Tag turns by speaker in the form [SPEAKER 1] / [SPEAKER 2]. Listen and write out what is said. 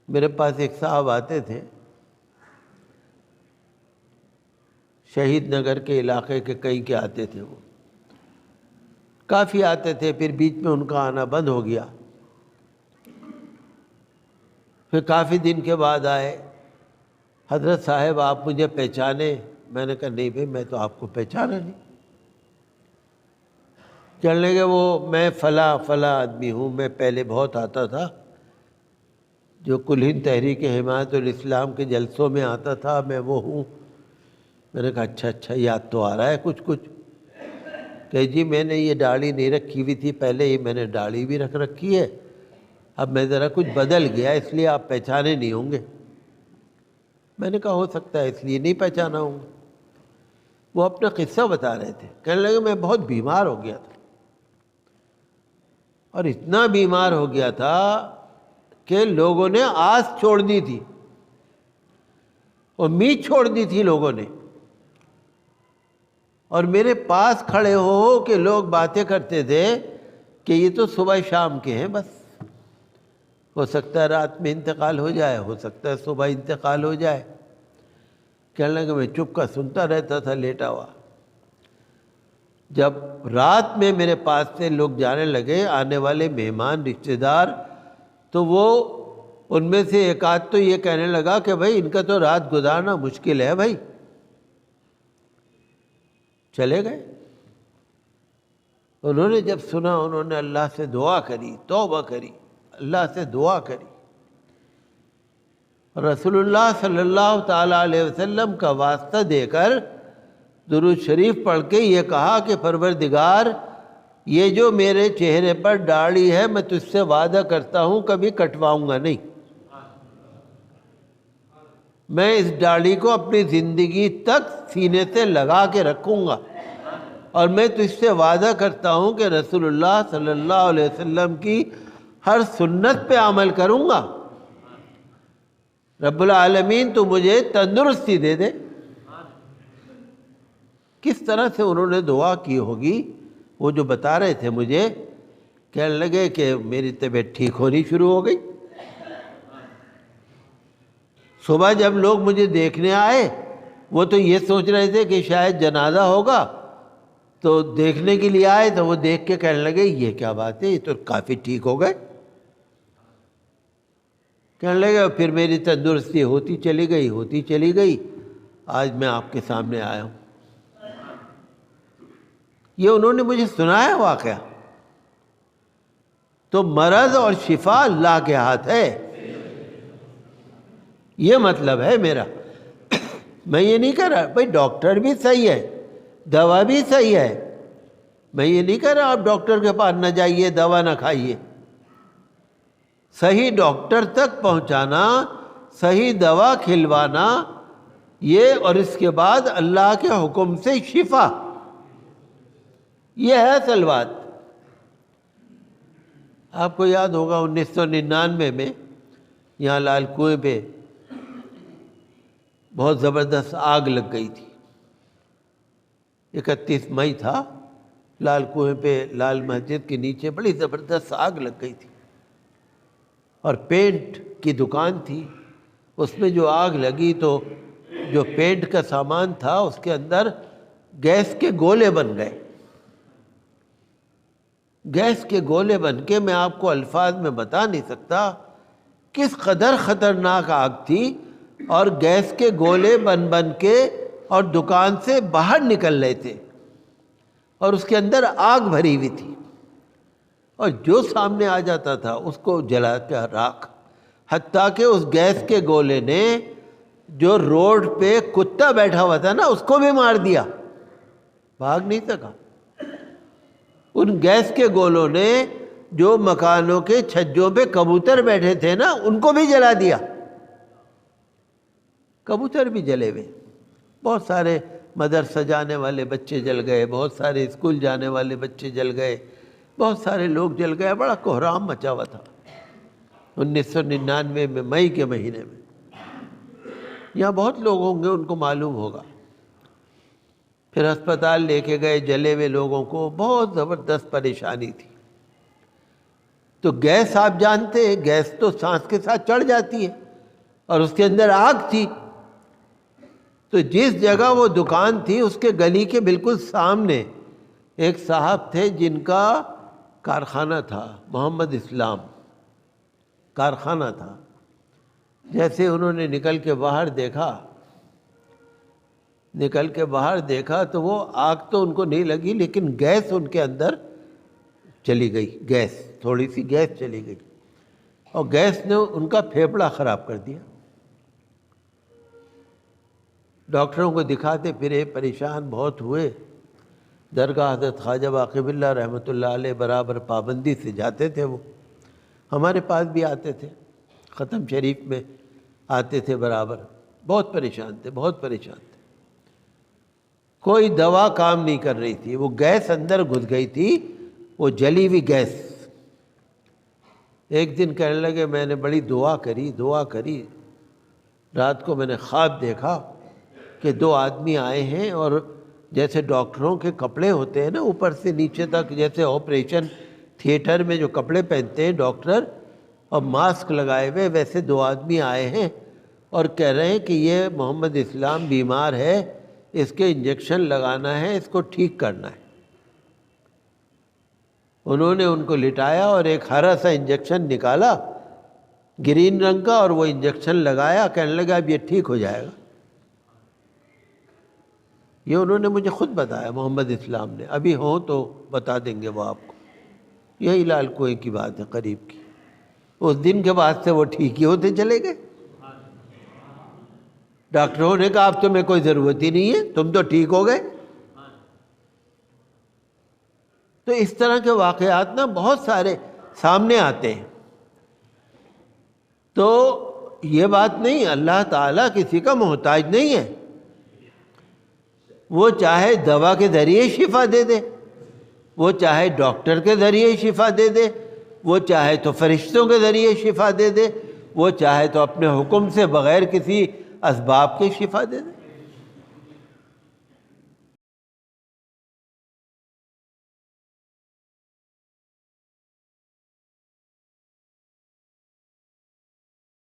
[SPEAKER 1] میرے پاس ایک صاحب آتے تھے، شہید نگر کے علاقے کے کہیں کے آتے تھے، وہ کافی آتے تھے، پھر بیچ میں ان کا آنا بند ہو گیا۔ پھر کافی دن کے بعد آئے، حضرت صاحب آپ مجھے پہچانے؟ میں نے کہا نہیں بھائی، میں تو آپ کو پہچانا نہیں۔ کہنے لگے وہ میں فلاں آدمی ہوں، میں پہلے بہت آتا تھا، جو کل ہند تحریک حمایت الاسلام کے جلسوں میں آتا تھا، میں وہ ہوں۔ میں نے کہا اچھا یاد تو آ رہا ہے کچھ۔ کہ جی میں نے یہ داڑھی نہیں رکھی ہوئی تھی پہلے، ہی میں نے داڑھی بھی رکھ رکھی ہے، اب میں ذرا کچھ بدل گیا اس لیے آپ پہچانے نہیں ہوں گے۔ میں نے کہا ہو سکتا ہے اس لیے نہیں پہچانا ہوں گا۔ وہ اپنا قصہ بتا رہے تھے، کہنے لگے میں بہت بیمار ہو گیا تھا، اور اتنا بیمار ہو گیا تھا کہ لوگوں نے آس چھوڑ دی تھی، امید چھوڑ دی تھی لوگوں نے، اور میرے پاس کھڑے ہو کہ لوگ باتیں کرتے تھے کہ یہ تو صبح شام کے ہیں، بس ہو سکتا ہے رات میں انتقال ہو جائے، ہو سکتا ہے صبح انتقال ہو جائے۔ کہنے لگا میں چپ کا سنتا رہتا تھا لیٹا ہوا۔ جب رات میں میرے پاس سے لوگ جانے لگے، آنے والے مہمان رشتہ دار، تو وہ ان میں سے ایک آدھ تو یہ کہنے لگا کہ بھائی ان کا تو رات گزارنا مشکل ہے بھائی، چلے گئے۔ انہوں نے جب سنا، انہوں نے اللہ سے دعا کری، توبہ کری، اللہ سے دعا کری، رسول اللہ صلی اللہ تعالیٰ علیہ وسلم کا واسطہ دے کر درود شریف پڑھ کے یہ کہا کہ پروردگار، یہ جو میرے چہرے پر داڑھی ہے میں تجھ سے وعدہ کرتا ہوں کبھی کٹواؤں گا نہیں، میں اس داڑھی کو اپنی زندگی تک سینے سے لگا کے رکھوں گا، اور میں تجھ سے وعدہ کرتا ہوں کہ رسول اللہ صلی اللہ علیہ وسلم کی ہر سنت پہ عمل کروں گا، رب العالمین تو مجھے تندرستی دے دے۔ کس طرح سے انہوں نے دعا کی ہوگی، وہ جو بتا رہے تھے مجھے، کہنے لگے کہ میری طبیعت ٹھیک ہونی شروع ہو گئی۔ صبح جب لوگ مجھے دیکھنے آئے، وہ تو یہ سوچ رہے تھے کہ شاید جنازہ ہوگا، تو دیکھنے کے لیے آئے تو وہ دیکھ کے کہنے لگے یہ کیا بات ہے، یہ تو کافی ٹھیک ہو گئے۔ کہنے لگے پھر میری تندرستی ہوتی چلی گئی، آج میں آپ کے سامنے آیا ہوں۔ یہ انہوں نے مجھے سنایا واقعہ۔ تو مرض اور شفا اللہ کے ہاتھ ہے، یہ مطلب ہے میرا۔ میں یہ نہیں کہہ رہا بھائی ڈاکٹر بھی صحیح ہے، دوا بھی صحیح ہے، میں یہ نہیں کہہ رہا آپ ڈاکٹر کے پاس نہ جائیے، دوا نہ کھائیے۔ صحیح ڈاکٹر تک پہنچانا، صحیح دوا کھلوانا، یہ، اور اس کے بعد اللہ کے حکم سے شفا، یہ ہے اصل بات۔ آپ کو یاد ہوگا 1999 میں یہاں لال کنویں پہ بہت زبردست آگ لگ گئی تھی۔ 31 مئی تھا، لال کنویں پہ لال مسجد کے نیچے بڑی زبردست آگ لگ گئی تھی، اور پینٹ کی دکان تھی، اس میں جو آگ لگی تو جو پینٹ کا سامان تھا اس کے اندر گیس کے گولے بن گئے۔ گیس کے گولے بن کے، میں آپ کو الفاظ میں بتا نہیں سکتا کس قدر خطرناک آگ تھی، اور گیس کے گولے بن کے اور دکان سے باہر نکل رہے تھے، اور اس کے اندر آگ بھری ہوئی تھی، اور جو سامنے آ جاتا تھا اس کو جلا کے راکھ، حتیٰ کہ اس گیس کے گولے نے جو روڈ پہ کتا بیٹھا ہوا تھا نا اس کو بھی مار دیا، بھاگ نہیں سکا۔ ان گیس کے گولوں نے جو مکانوں کے چھجوں پہ کبوتر بیٹھے تھے نا ان کو بھی جلا دیا، کبوتر بھی جلے ہوئے، بہت سارے مدرسہ جانے والے بچے جل گئے، بہت سارے اسکول جانے والے بچے جل گئے، بہت سارے لوگ جل گئے، بڑا کوہرام مچا ہوا تھا 1999 میں مئی کے مہینے میں۔ یہاں بہت لوگ ہوں گے، ان کو معلوم ہوگا۔ پھر ہسپتال لے کے گئے جلے ہوئے لوگوں کو، بہت زبردست پریشانی تھی۔ تو گیس آپ جانتے ہیں، گیس تو سانس کے ساتھ چڑھ جاتی ہے، اور اس کے اندر آگ تھی۔ تو جس جگہ وہ دکان تھی اس کے گلی کے بالکل سامنے ایک صاحب تھے جن کا کارخانہ تھا، محمد اسلام کارخانہ تھا۔ جیسے انہوں نے نکل کے باہر دیکھا تو وہ آگ تو ان کو نہیں لگی، لیکن گیس ان کے اندر چلی گئی، تھوڑی سی گیس چلی گئی، اور گیس نے ان کا پھیپھڑا خراب کر دیا۔ ڈاکٹروں کو دکھاتے پھرے، پریشان بہت ہوئے۔ درگاہ حضرت خواجہ باقی باللہ رحمۃ اللہ علیہ برابر پابندی سے جاتے تھے، وہ ہمارے پاس بھی آتے تھے، ختم شریف میں آتے تھے برابر۔ بہت پریشان تھے، کوئی دوا کام نہیں کر رہی تھی، وہ گیس اندر گھس گئی تھی، وہ جلی ہوئی گیس۔ ایک دن کہنے لگے میں نے بڑی دعا کری، رات کو میں نے خواب دیکھا کہ 2 آدمی آئے ہیں، اور جیسے ڈاکٹروں کے کپڑے ہوتے ہیں نا اوپر سے نیچے تک، جیسے آپریشن تھیٹر میں جو کپڑے پہنتے ہیں ڈاکٹر اور ماسک لگائے ہوئے، ویسے 2 آدمی آئے ہیں اور کہہ رہے ہیں کہ یہ محمد اسلام بیمار ہے، اس کے انجیکشن لگانا ہے، اس کو ٹھیک کرنا ہے۔ انہوں نے ان کو لٹایا اور ایک ہرا سا انجیکشن نکالا گرین رنگ کا، اور وہ انجیکشن لگایا، کہنے لگا اب یہ ٹھیک ہو جائے گا۔ یہ انہوں نے مجھے خود بتایا، محمد اسلام نے، ابھی ہوں تو بتا دیں گے وہ آپ کو۔ یہی لال کنویں کی بات ہے، قریب کی۔ اس دن کے بعد سے وہ ٹھیک ہی ہوتے چلے گئے۔ ڈاکٹروں نے کہا اب تمہیں کوئی ضرورت ہی نہیں ہے، تم تو ٹھیک ہو گئے۔ تو اس طرح کے واقعات نا بہت سارے سامنے آتے ہیں۔ تو یہ بات نہیں، اللہ تعالیٰ کسی کا محتاج نہیں ہے، وہ چاہے دوا کے ذریعے شفا دے دے، وہ چاہے ڈاکٹر کے ذریعے شفا دے دے، وہ چاہے تو فرشتوں کے ذریعے شفا دے دے، وہ چاہے تو اپنے حکم سے بغیر کسی اسباب کے شفا دے دے۔